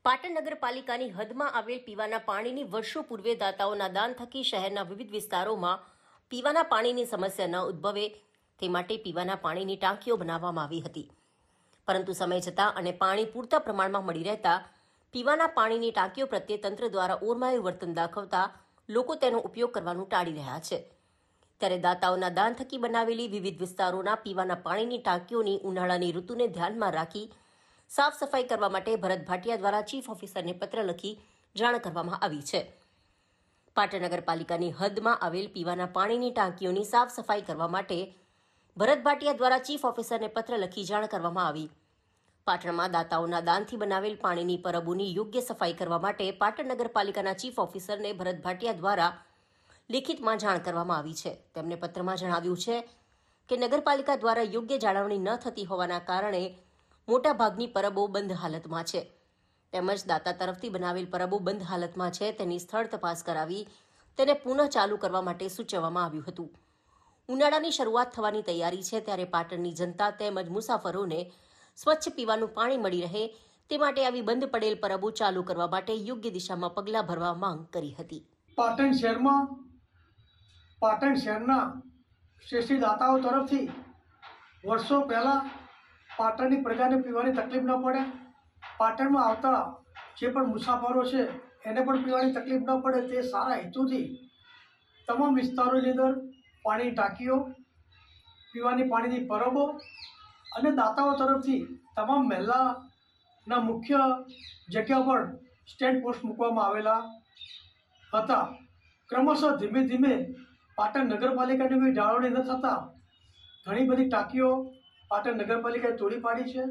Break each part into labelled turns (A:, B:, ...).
A: પાટણ નગરપાલિકાની હદમાં આવેલ પીવાના પાણીની વર્ષો પૂર્વે દાતાઓના દાન થકી શહેરના વિવિધ વિસ્તારોમાં પીવાના પાણીની સમસ્યા ન ઉદ્ભવે તે માટે પીવાના પાણીની ટાંકીઓ બનાવવામાં આવી હતી. પરંતુ સમય જતાં અને પાણી પૂરતા પ્રમાણમાં મળી રહેતા પીવાના પાણીની ટાંકીઓ પ્રત્યે તંત્ર દ્વારા ઓરમાયું વર્તન દાખવતા લોકો તેનો ઉપયોગ કરવાનું ટાળી રહ્યા છે. ત્યારે દાતાઓના દાન થકી બનાવેલી વિવિધ વિસ્તારોના પીવાના પાણીની ટાંકીઓની ઉનાળાની ઋતુને ધ્યાનમાં રાખી સાફ સફાઈ કરવા માટે ભરત ભાટિયા દ્વારા ચીફ ઓફિસરને પત્ર લખી જાણ કરવામાં આવી છે. પાટણ નગરપાલિકાની હદમાં આવેલ પીવાના પાણીની ટાંકીઓની સાફ સફાઈ કરવા માટે ભરત ભાટિયા દ્વારા ચીફ ઓફિસરને પત્ર લખી જાણ કરવામાં આવી. પાટણમાં દાતાઓના દાનથી બનાવેલ પાણીની પરબોની યોગ્ય સફાઈ કરવા માટે પાટણ નગરપાલિકાના ચીફ ઓફિસરને ભરત ભાટિયા દ્વારા લેખિતમાં જાણ કરવામાં આવી છે. તેમને પત્રમાં જણાવ્યું છે કે નગરપાલિકા દ્વારા યોગ્ય જાળવણી ન થતી હોવાના કારણે મોટાભાગની પરબો બંધ હાલતમાં છે. તેમજ દાતા તરફથી બનાવેલ પરબો બંધ હાલતમાં છે તેની સ્થળ તપાસ કરાવી તેને પુનઃ ચાલુ કરવા માટે સૂચવવામાં આવ્યું હતું. ઉનાળાની શરૂઆત થવાની તૈયારી છે ત્યારે પાટણની જનતા તેમજ મુસાફરોને સ્વચ્છ પીવાનું પાણી મળી રહે તે માટે આવી બંધ પડેલ પરબો ચાલુ કરવા માટે યોગ્ય દિશામાં પગલાં ભરવા માંગ કરી હતી.
B: પાટણ શહેરના શ્રેષ્ઠ દાતાઓ તરફથી વર્ષો પહેલાં પાટણની પ્રજાને પીવાની તકલીફ ન પડે, પાટણમાં આવતા જે પણ મુસાફરો છે એને પણ પીવાની તકલીફ ન પડે તે સારા હેતુથી તમામ વિસ્તારોની અંદર પાણીની ટાંકીઓ, પીવાની પાણીની પરબો અને દાતાઓ તરફથી તમામ મહેલાના મુખ્ય જગ્યા પર સ્ટેન્ડ પોસ્ટ મૂકવામાં આવેલા હતા. ક્રમશઃ ધીમે ધીમે પાટણ નગરપાલિકાની કોઈ જાળવણી ન થતાં ઘણી બધી ટાંકીઓ પાટણ નગરપાલિકાએ તોડી પાડી છે.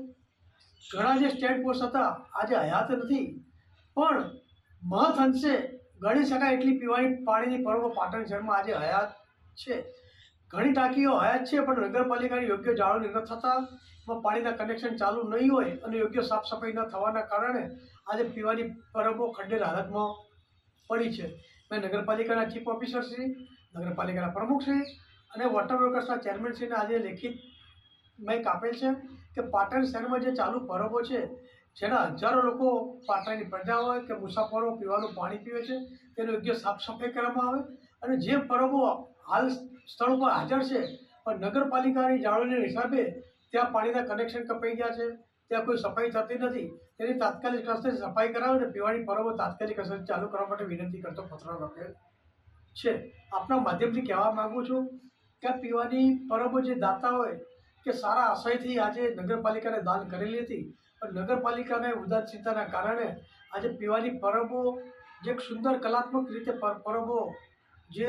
B: ઘણા જે સ્ટેન્ડ પોસ્ટ હતા આજે હયાત નથી, પણ મહદ અંશે ગણી શકાય એટલી પીવાની પાણીની પરબો પાટણ શહેરમાં આજે હયાત છે. ઘણી ટાંકીઓ હયાત છે પણ નગરપાલિકાની યોગ્ય જાળવણી ન થતાં પાણીના કનેક્શન ચાલુ નહીં હોય અને યોગ્ય સાફ સફાઈ ન થવાના કારણે આજે પીવાની પરબો ખંડેર હાલતમાં પડી છે. મેં નગરપાલિકાના ચીફ ઓફિસરશ્રી, નગરપાલિકાના પ્રમુખશ્રી અને વોટર વર્કર્સના ચેરમેનશ્રીને આજે લેખિત મેં આપેલ છે કે પાટણ શહેરમાં જે ચાલુ પરબો છે જેના હજારો લોકો પાટણની પ્રજા હોય કે મુસાફરો પીવાનું પાણી પીવે છે તેની યોગ્ય સાફ સફાઈ કરવામાં આવે અને જે પરબો હાલ સ્થળ ઉપર હાજર છે પણ નગરપાલિકાની જાળવણીના હિસાબે ત્યાં પાણીના કનેક્શન કપાઈ ગયા છે, ત્યાં કોઈ સફાઈ થતી નથી, તેની તાત્કાલિક અસરથી સફાઈ કરાવે અને પીવાની પરબો તાત્કાલિક અસરથી ચાલુ કરવા માટે વિનંતી કરતો પત્ર લખેલ છે. આપના માધ્યમથી કહેવા માગું છું કે પીવાની પરબો જે દાતા હોય કે સારા આશયથી આજે નગરપાલિકાને દાન કરેલી હતી પણ નગરપાલિકાને ઉદાસીનતાના કારણે આજે પીવાની પરબો જે એક સુંદર કલાત્મક રીતે પરબો જે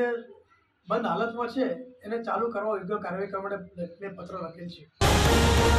B: બંધ હાલતમાં છે એને ચાલુ કરવા યોગ્ય કાર્યવાહી કરવા માટે મેં પત્ર લખેલ છે.